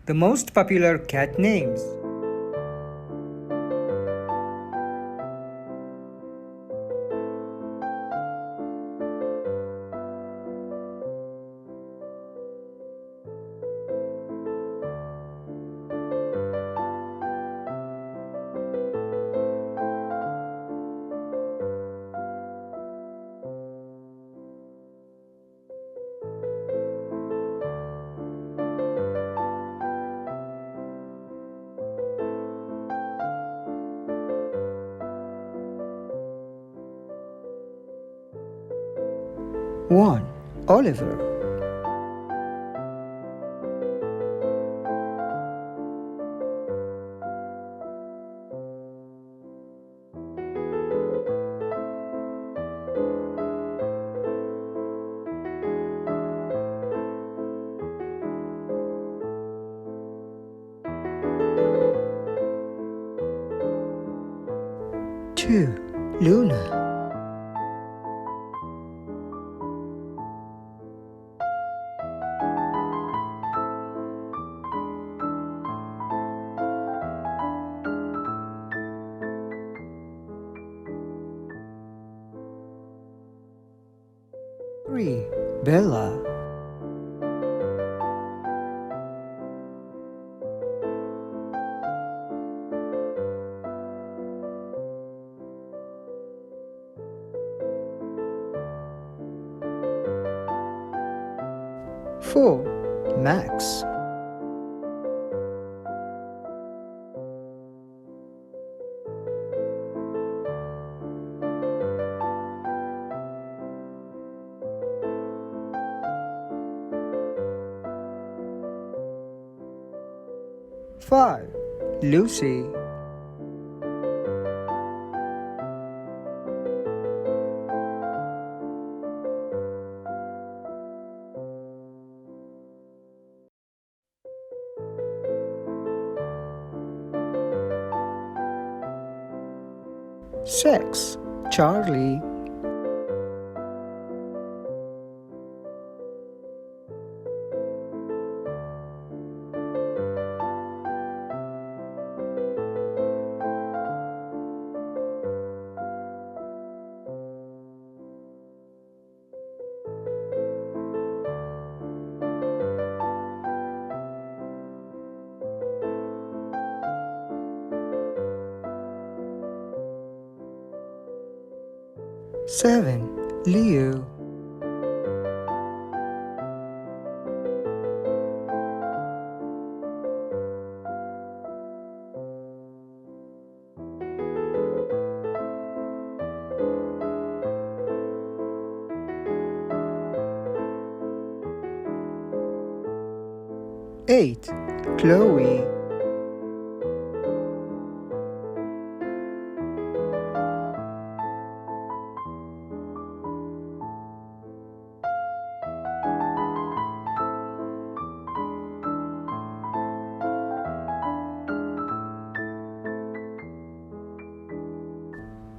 The most popular cat names. One, Oliver. Two, Luna. Three, Bella. Four, Max. Five, Lucy. Six, Charlie. Seven, Leo. Eight, Chloe.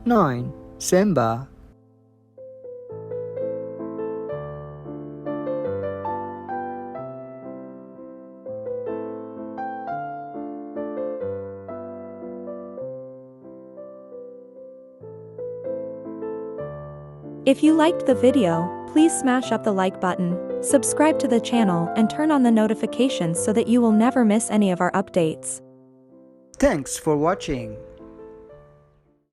Nine, Simba. If you liked the video, please smash up the like button, subscribe to the channel and turn on the notifications so that you will never miss any of our updates. Thanks for watching.